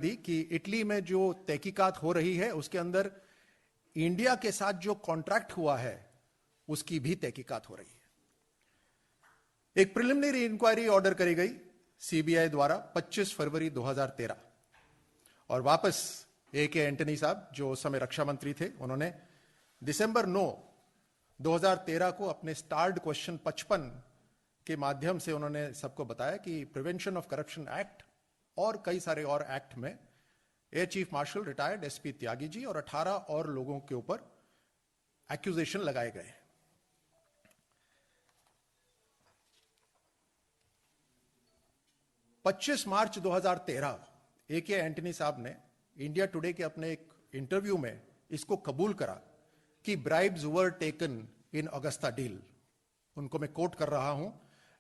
दी कि इटली में जो तहकीकात हो रही है उसके अंदर इंडिया के साथ जो कॉन्ट्रैक्ट हुआ है उसकी भी तहकीकात हो रही है। एक प्रिलिमिनरी इंक्वायरी ऑर्डर करी गई सीबीआई द्वारा 25 फरवरी 2013 और वापस AK एंटनी साहब जो उस समय रक्षा मंत्री थे, उन्होंने दिसंबर 9, 2013 को अपने स्टार्ड क्वेश्चन 55 के माध्यम से उन्होंने सबको बताया कि प्रिवेंशन ऑफ करप्शन एक्ट और कई सारे और एक्ट में air chief marshal retired SP Tyagi ji और 18 और लोगों के ऊपर एक्यूजेशन लगाए गए। पच्चीस मार्च 2013 AK एंटनी साहब ने इंडिया टुडे के अपने एक इंटरव्यू में इसको कबूल करा कि bribes were taken in Agusta deal. उनको मैं कोट कर रहा हूं,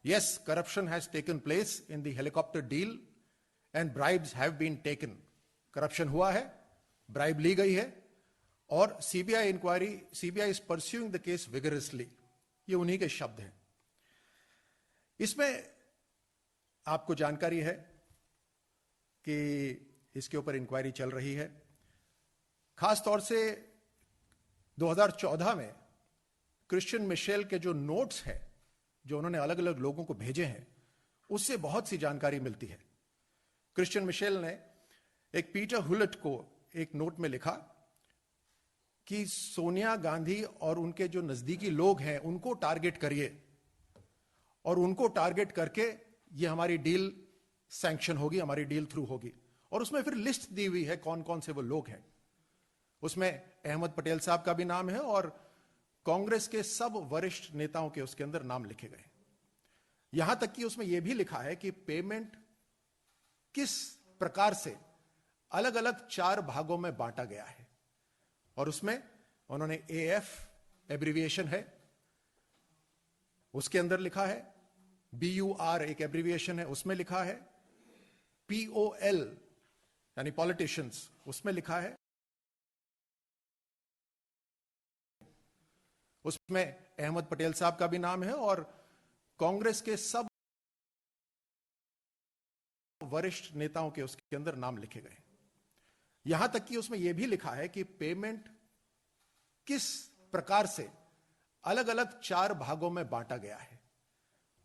yes corruption has taken place in the helicopter deal and bribes have been taken. Corruption हुआ है, ब्राइब ली गई है और CBI is pursuing the case vigorously. ये उन्हीं के शब्द हैं। इसमें आपको जानकारी है कि इसके ऊपर इंक्वायरी चल रही है। खास तौर से 2014 में क्रिश्चियन मिशेल के जो नोट्स हैं जो उन्होंने अलग अलग लोगों को भेजे हैं, उससे बहुत सी जानकारी मिलती है। क्रिश्चियन मिशेल ने एक पीटर हुलेट को एक नोट में लिखा कि सोनिया गांधी और उनके जो नजदीकी लोग हैं उनको टारगेट करिए और उनको टारगेट करके ये हमारी डील सैंक्शन होगी, हमारी डील थ्रू होगी। और उसमें फिर लिस्ट दी हुई है कौन कौन से वो लोग हैं। उसमें अहमद पटेल साहब का भी नाम है और कांग्रेस के सब वरिष्ठ नेताओं के उसके अंदर नाम लिखे गए। यहां तक कि उसमें यह भी लिखा है कि पेमेंट किस प्रकार से अलग अलग 4 भागों में बांटा गया है और उसमें उन्होंने AF एब्रिविएशन है, उसके अंदर लिखा है BUR एक एब्रिविएशन है, उसमें लिखा है POL यानी पॉलिटिशियंस, उसमें लिखा है, उसमें अहमद पटेल साहब का भी नाम है और कांग्रेस के सब वरिष्ठ नेताओं के उसके अंदर नाम लिखे गए। यहां तक कि उसमें यह भी लिखा है कि पेमेंट किस प्रकार से अलग अलग 4 भागों में बांटा गया है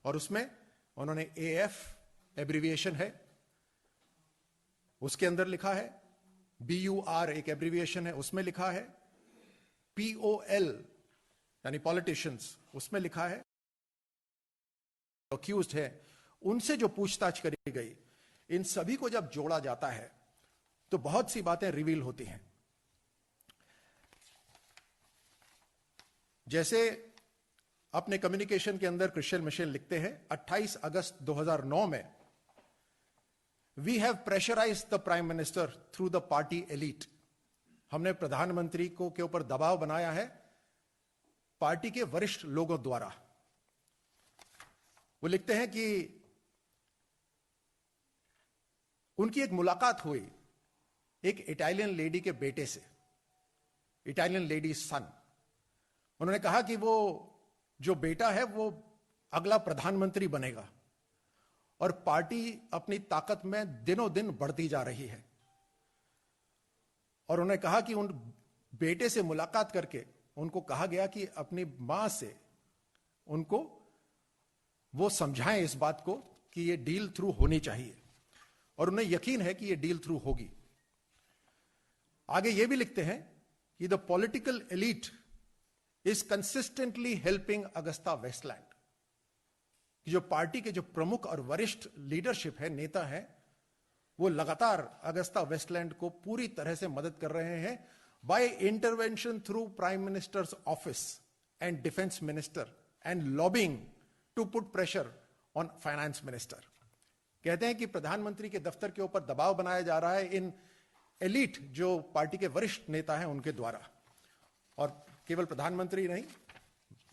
और उसमें उन्होंने AF एब्रिविएशन है, उसके अंदर लिखा है BUR एक एब्रिविएशन है, उसमें लिखा है POL यानी पॉलिटिशियंस, उसमें लिखा है अक्यूज्ड है। उनसे जो पूछताछ करी गई, इन सभी को जब जोड़ा जाता है तो बहुत सी बातें रिवील होती हैं। जैसे अपने कम्युनिकेशन के अंदर क्रिश्चियन मिशेल लिखते हैं 28 अगस्त 2009 में, we have pressurised the prime minister through the party elite. हमने प्रधानमंत्री को के ऊपर दबाव बनाया है पार्टी के वरिष्ठ लोगों द्वारा। वो लिखते हैं कि उनकी एक मुलाकात हुई एक इटालियन लेडी के बेटे से, इटालियन लेडी सन। उन्होंने कहा कि वो जो बेटा है वो अगला प्रधानमंत्री बनेगा और पार्टी अपनी ताकत में दिनों दिन बढ़ती जा रही है। और उन्होंने कहा कि उन बेटे से मुलाकात करके उनको कहा गया कि अपनी मां से उनको वो समझाएं इस बात को कि ये डील थ्रू होनी चाहिए और उन्हें यकीन है कि ये डील थ्रू होगी। आगे ये भी लिखते हैं कि the political elite is consistently helping Agusta Westland. जो पार्टी के जो प्रमुख और वरिष्ठ लीडरशिप है, नेता है, वो लगातार अगस्ता वेस्टलैंड को पूरी तरह से मदद कर रहे हैं by intervention through prime minister's office and defence minister and lobbying to put pressure on finance minister. कहते हैं कि प्रधानमंत्री के दफ्तर के ऊपर दबाव बनाया जा रहा है इन एलीट जो पार्टी के वरिष्ठ नेता हैं उनके द्वारा, और केवल प्रधानमंत्री नहीं,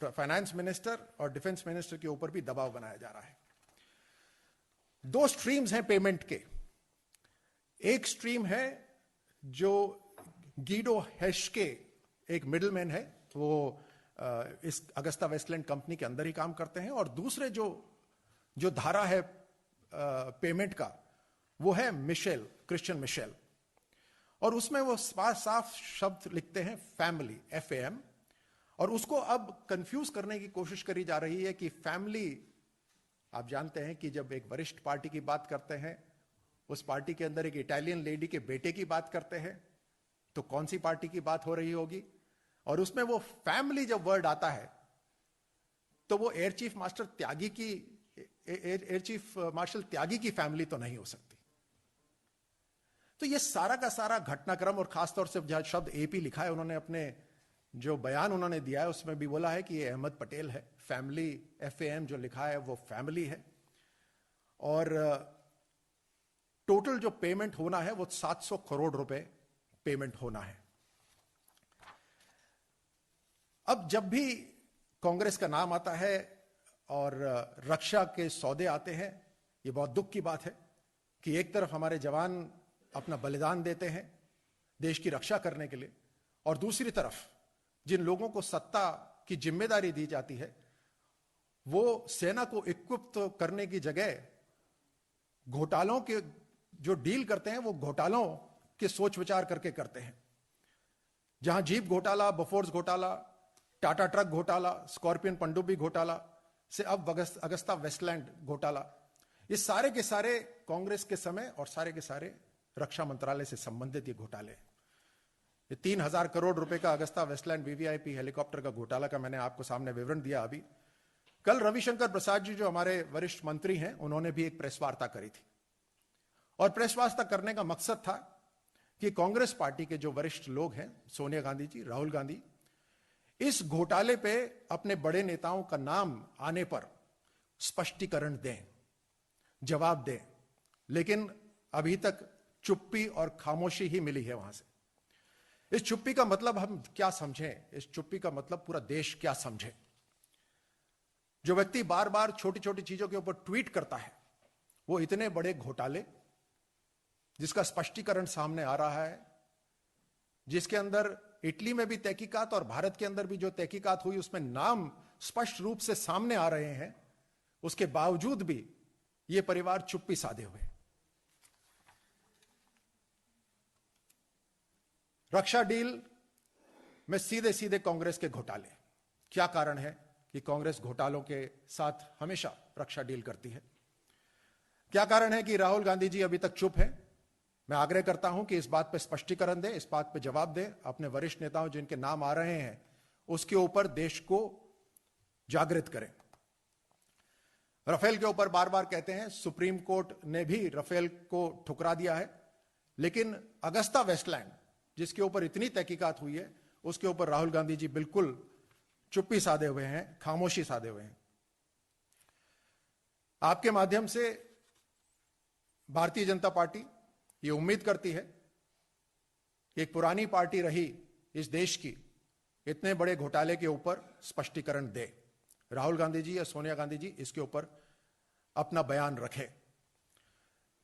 फाइनेंस मिनिस्टर और डिफेंस मिनिस्टर के ऊपर भी दबाव बनाया जा रहा है। 2 स्ट्रीम्स हैं पेमेंट के। एक स्ट्रीम है जो गीडो हेश्के, एक मिडलमैन है, वो इस अगस्ता वेस्टलैंड कंपनी के अंदर ही काम करते हैं, और दूसरे जो धारा है पेमेंट का वो है मिशेल, क्रिश्चियन मिशेल, और उसमें वो साफ शब्द लिखते हैं फैमिली, FAM, और उसको अब कंफ्यूज करने की कोशिश करी जा रही है कि फैमिली, आप जानते हैं कि जब एक वरिष्ठ पार्टी की बात करते हैं, उस पार्टी के अंदर एक इटालियन लेडी के बेटे की बात करते हैं, तो कौन सी पार्टी की बात हो रही होगी? और उसमें वो फैमिली जब वर्ड आता है तो वो एयर चीफ मार्शल त्यागी की फैमिली तो नहीं हो सकती। तो ये सारा का सारा घटनाक्रम, और खासतौर से जहां शब्द AP लिखा है, उन्होंने अपने जो बयान उन्होंने दिया है उसमें भी बोला है कि ये अहमद पटेल है। फैमिली, FAM जो लिखा है वो फैमिली है, और टोटल जो पेमेंट होना है वो 700 करोड़ रुपए पेमेंट होना है। अब जब भी कांग्रेस का नाम आता है और रक्षा के सौदे आते हैं, ये बहुत दुख की बात है कि एक तरफ हमारे जवान अपना बलिदान देते हैं देश की रक्षा करने के लिए, और दूसरी तरफ जिन लोगों को सत्ता की जिम्मेदारी दी जाती है वो सेना को इक्विप करने की जगह घोटालों के जो डील करते हैं वो घोटालों के सोच विचार करके करते हैं। जहां जीप घोटाला, बोफोर्स घोटाला, टाटा ट्रक घोटाला, स्कॉर्पियन पनडुब्बी घोटाला से अब अगस्ता वेस्टलैंड घोटाला, ये सारे के सारे कांग्रेस के समय और सारे के सारे रक्षा मंत्रालय से संबंधित ये घोटाले। ये 3000 करोड़ रुपए का अगस्ता वेस्टलैंड VVIP हेलीकॉप्टर का घोटाला का मैंने आपको सामने विवरण दिया अभी। कल रविशंकर प्रसाद जी जो हमारे वरिष्ठ मंत्री हैं, उन्होंने भी एक प्रेस वार्ता करी थी, और प्रेस वार्ता करने का मकसद था कि कांग्रेस पार्टी के जो वरिष्ठ लोग हैं, सोनिया गांधी जी, राहुल गांधी, इस घोटाले पे अपने बड़े नेताओं का नाम आने पर स्पष्टीकरण दें, जवाब दें। लेकिन अभी तक चुप्पी और खामोशी ही मिली है वहां से। इस चुप्पी का मतलब हम क्या समझें? इस चुप्पी का मतलब पूरा देश क्या समझे? जो व्यक्ति बार बार छोटी छोटी चीजों के ऊपर ट्वीट करता है, वो इतने बड़े घोटाले जिसका स्पष्टीकरण सामने आ रहा है, जिसके अंदर इटली में भी तहकीकात और भारत के अंदर भी जो तहकीकात हुई उसमें नाम स्पष्ट रूप से सामने आ रहे हैं, उसके बावजूद भी ये परिवार चुप्पी साधे हुए। रक्षा डील में सीधे सीधे कांग्रेस के घोटाले। क्या कारण है कि कांग्रेस घोटालों के साथ हमेशा रक्षा डील करती है? क्या कारण है कि राहुल गांधी जी अभी तक चुप हैं? मैं आग्रह करता हूं कि इस बात पर स्पष्टीकरण दें, इस बात पर जवाब दें। अपने वरिष्ठ नेताओं जिनके नाम आ रहे हैं उसके ऊपर देश को जागृत करें। राफेल के ऊपर बार बार कहते हैं, सुप्रीम कोर्ट ने भी राफेल को ठुकरा दिया है, लेकिन अगस्ता वेस्टलैंड जिसके ऊपर इतनी तहकीकात हुई है उसके ऊपर राहुल गांधी जी बिल्कुल चुप्पी साधे हुए हैं, खामोशी साधे हुए हैं। आपके माध्यम से भारतीय जनता पार्टी ये उम्मीद करती है कि एक पुरानी पार्टी रही इस देश की इतने बड़े घोटाले के ऊपर स्पष्टीकरण दे। राहुल गांधी जी या सोनिया गांधी जी इसके ऊपर अपना बयान रखें।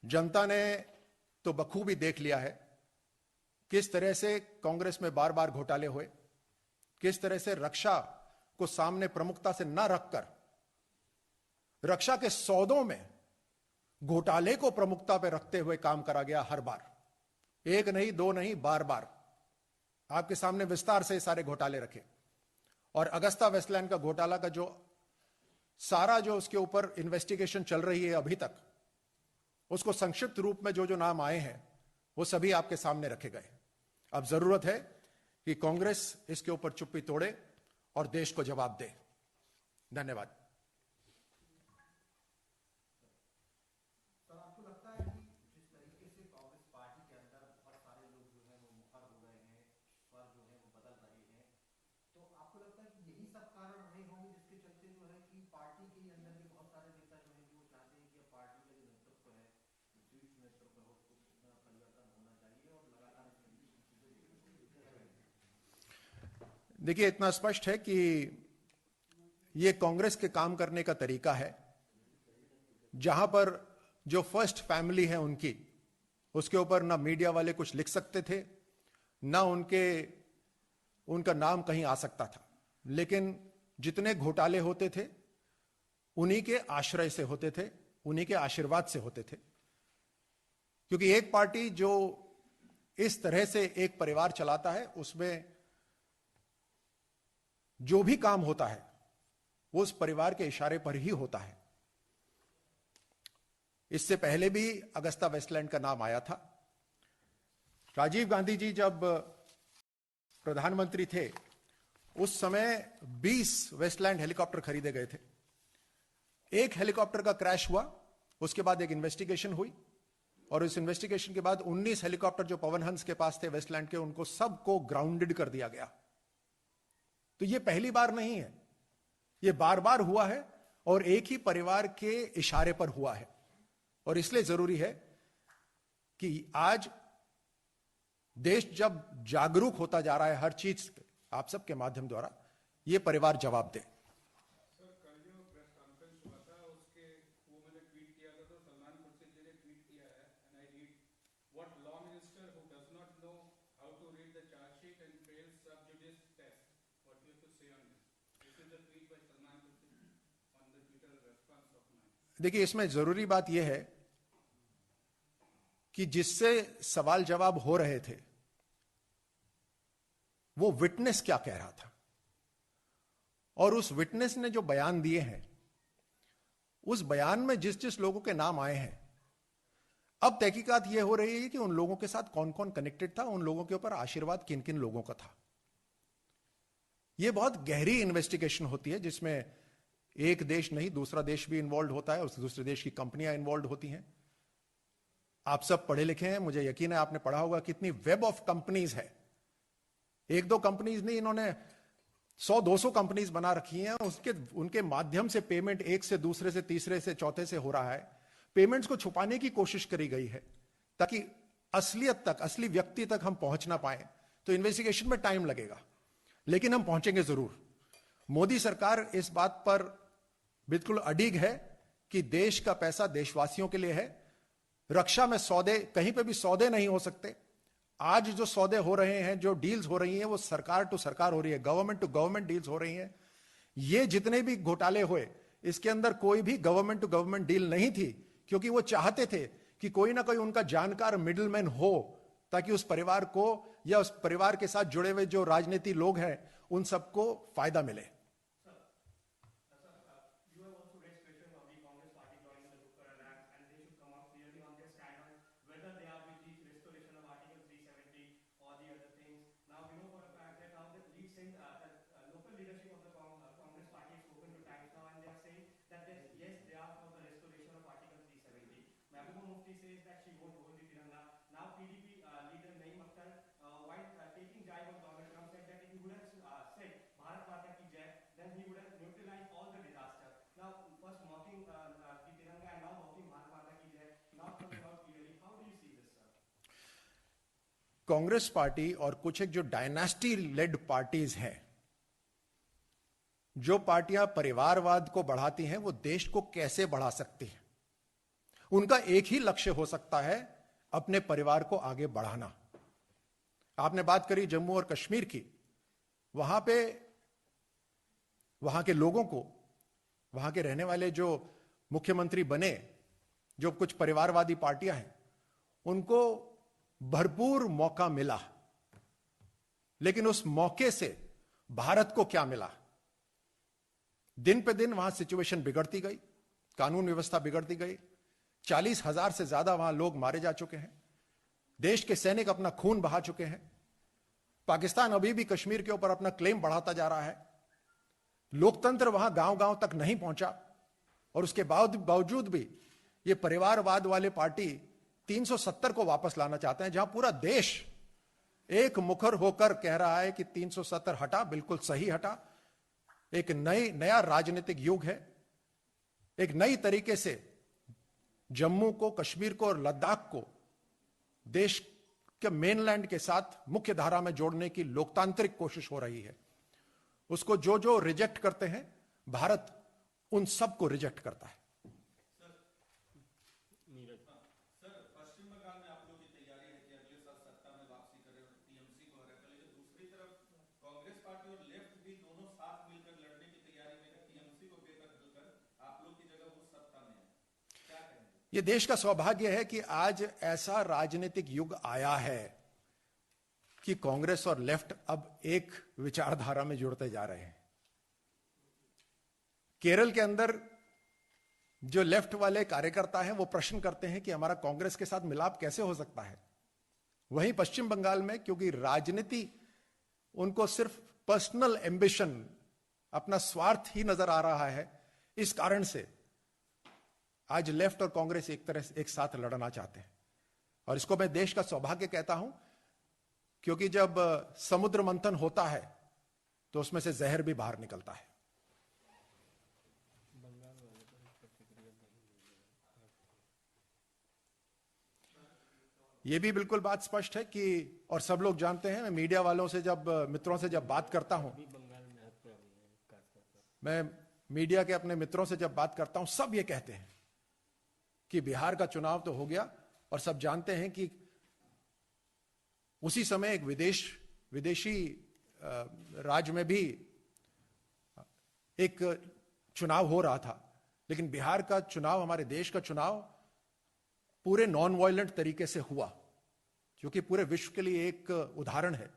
जनता ने तो बखूबी देख लिया है किस तरह से कांग्रेस में बार बार घोटाले हुए, किस तरह से रक्षा को सामने प्रमुखता से न रखकर रक्षा के सौदों में घोटाले को प्रमुखता पर रखते हुए काम करा गया। हर बार, एक नहीं दो नहीं, बार बार आपके सामने विस्तार से सारे घोटाले रखे। और अगस्ता वेस्टलैंड का घोटाला का जो सारा जो उसके ऊपर इन्वेस्टिगेशन चल रही है अभी तक, उसको संक्षिप्त रूप में जो जो नाम आए हैं वो सभी आपके सामने रखे गए। अब जरूरत है कि कांग्रेस इसके ऊपर चुप्पी तोड़े और देश को जवाब दे। धन्यवाद। देखिए, इतना स्पष्ट है कि यह कांग्रेस के काम करने का तरीका है, जहां पर जो फर्स्ट फैमिली है उनकी, उसके ऊपर ना मीडिया वाले कुछ लिख सकते थे, ना उनका नाम कहीं आ सकता था। लेकिन जितने घोटाले होते थे उन्हीं के आश्रय से होते थे, उन्हीं के आशीर्वाद से होते थे। क्योंकि एक पार्टी जो इस तरह से एक परिवार चलाता है, उसमें जो भी काम होता है वो उस परिवार के इशारे पर ही होता है। इससे पहले भी अगस्ता वेस्टलैंड का नाम आया था। राजीव गांधी जी जब प्रधानमंत्री थे, उस समय 20 वेस्टलैंड हेलीकॉप्टर खरीदे गए थे। एक हेलीकॉप्टर का क्रैश हुआ, उसके बाद एक इन्वेस्टिगेशन हुई, और इस इन्वेस्टिगेशन के बाद 19 हेलीकॉप्टर जो पवन हंस के पास थे वेस्टलैंड के, उनको सबको ग्राउंडेड कर दिया गया। तो यह पहली बार नहीं है, यह बार बार हुआ है और एक ही परिवार के इशारे पर हुआ है। और इसलिए जरूरी है कि आज देश जब जागरूक होता जा रहा है हर चीज से, आप सबके माध्यम द्वारा, यह परिवार जवाब दे। देखिए, इसमें जरूरी बात यह है कि जिससे सवाल जवाब हो रहे थे वो विटनेस क्या कह रहा था, और उस विटनेस ने जो बयान दिए हैं, उस बयान में जिस जिस लोगों के नाम आए हैं, अब तहकीकात यह हो रही है कि उन लोगों के साथ कौन कौन कनेक्टेड था, उन लोगों के ऊपर आशीर्वाद किन किन लोगों का था। यह बहुत गहरी इन्वेस्टिगेशन होती है, जिसमें एक देश नहीं, दूसरा देश भी इन्वॉल्व होता है, उस दूसरे देश की कंपनियां इन्वॉल्व होती हैं। आप सब पढ़े लिखे हैं, मुझे यकीन है आपने पढ़ा होगा कितनी वेब ऑफ कंपनीज है। एक दो कंपनीज नहीं, इन्होंने 100-200 कंपनीज बना रखी हैं। उनके माध्यम से पेमेंट एक से दूसरे से तीसरे से चौथे से हो रहा है। पेमेंट्स को छुपाने की कोशिश करी गई है ताकि असलियत तक, असली व्यक्ति तक हम पहुंच ना पाए। तो इन्वेस्टिगेशन में टाइम लगेगा, लेकिन हम पहुंचेंगे जरूर। मोदी सरकार इस बात पर बिल्कुल अडिग है कि देश का पैसा देशवासियों के लिए है। रक्षा में सौदे, कहीं पे भी सौदे नहीं हो सकते। आज जो सौदे हो रहे हैं, जो डील्स हो रही हैं, वो सरकार टू सरकार हो रही है, गवर्नमेंट टू गवर्नमेंट डील्स हो रही हैं। ये जितने भी घोटाले हुए, इसके अंदर कोई भी गवर्नमेंट टू गवर्नमेंट डील नहीं थी, क्योंकि वो चाहते थे कि कोई ना कोई उनका जानकार मिडिलमैन हो, ताकि उस परिवार को या उस परिवार के साथ जुड़े हुए जो राजनीति लोग हैं, उन सबको फायदा मिले। कांग्रेस पार्टी और कुछ एक जो डायनास्टी लेड पार्टीज हैं, जो पार्टियां परिवारवाद को बढ़ाती हैं, वो देश को कैसे बढ़ा सकती हैं? उनका एक ही लक्ष्य हो सकता है, अपने परिवार को आगे बढ़ाना। आपने बात करी जम्मू और कश्मीर की। वहां पे वहां के लोगों को, वहां के रहने वाले जो मुख्यमंत्री बने, जो कुछ परिवारवादी पार्टियां हैं, उनको भरपूर मौका मिला। लेकिन उस मौके से भारत को क्या मिला? दिन पे दिन वहां सिचुएशन बिगड़ती गई, कानून व्यवस्था बिगड़ती गई। 40,000 से ज्यादा वहां लोग मारे जा चुके हैं। देश के सैनिक अपना खून बहा चुके हैं। पाकिस्तान अभी भी कश्मीर के ऊपर अपना क्लेम बढ़ाता जा रहा है। लोकतंत्र वहां गांव गांव तक नहीं पहुंचा, और उसके बावजूद भी ये परिवारवाद वाले पार्टी 370 को वापस लाना चाहते हैं, जहां पूरा देश एक मुखर होकर कह रहा है कि 370 हटा, बिल्कुल सही हटा। एक नया राजनीतिक युग है। एक नई तरीके से जम्मू को, कश्मीर को और लद्दाख को देश के मेनलैंड के साथ मुख्य धारा में जोड़ने की लोकतांत्रिक कोशिश हो रही है। उसको जो जो रिजेक्ट करते हैं, भारत उन सबको रिजेक्ट करता है। ये देश का सौभाग्य है कि आज ऐसा राजनीतिक युग आया है कि कांग्रेस और लेफ्ट अब एक विचारधारा में जुड़ते जा रहे हैं। केरल के अंदर जो लेफ्ट वाले कार्यकर्ता हैं वो प्रश्न करते हैं कि हमारा कांग्रेस के साथ मिलाप कैसे हो सकता है। वहीं पश्चिम बंगाल में क्योंकि राजनीति उनको सिर्फ पर्सनल एम्बिशन, अपना स्वार्थ ही नजर आ रहा है, इस कारण से आज लेफ्ट और कांग्रेस एक तरह से एक साथ लड़ना चाहते हैं। और इसको मैं देश का सौभाग्य कहता हूं, क्योंकि जब समुद्र मंथन होता है तो उसमें से जहर भी बाहर निकलता है। यह भी बिल्कुल बात स्पष्ट है कि, और सब लोग जानते हैं, मैं मीडिया वालों से जब, मित्रों से जब बात करता हूं, मैं मीडिया के अपने मित्रों से जब बात करता हूं, सब ये कहते हैं कि बिहार का चुनाव तो हो गया, और सब जानते हैं कि उसी समय एक विदेशी राज्य में भी एक चुनाव हो रहा था, लेकिन बिहार का चुनाव, हमारे देश का चुनाव पूरे नॉन वायलेंट तरीके से हुआ, जो कि पूरे विश्व के लिए एक उदाहरण है।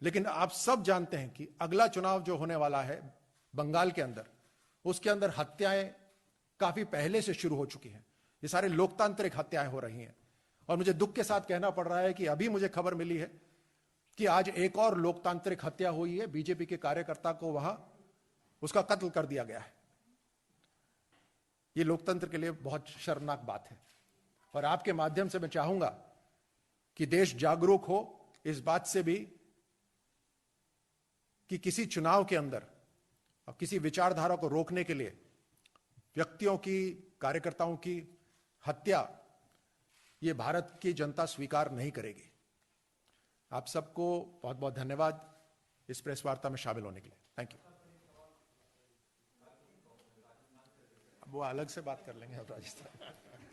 लेकिन आप सब जानते हैं कि अगला चुनाव जो होने वाला है बंगाल के अंदर, उसके अंदर हत्याएं काफी पहले से शुरू हो चुकी हैं। ये सारे लोकतांत्रिक हत्याएं हो रही हैं। और मुझे दुख के साथ कहना पड़ रहा है कि अभी मुझे खबर मिली है कि आज एक और लोकतांत्रिक हत्या हुई है। बीजेपी के कार्यकर्ता को वहां उसका कत्ल कर दिया गया है। ये लोकतंत्र के लिए बहुत शर्मनाक बात है। और आपके माध्यम से मैं चाहूंगा कि देश जागरूक हो इस बात से भी कि किसी चुनाव के अंदर और किसी विचारधारा को रोकने के लिए व्यक्तियों की, कार्यकर्ताओं की हत्या ये भारत की जनता स्वीकार नहीं करेगी। आप सबको बहुत बहुत धन्यवाद इस प्रेस वार्ता में शामिल होने के लिए। Thank you. अब वो अलग से बात कर लेंगे अब राजस्थान।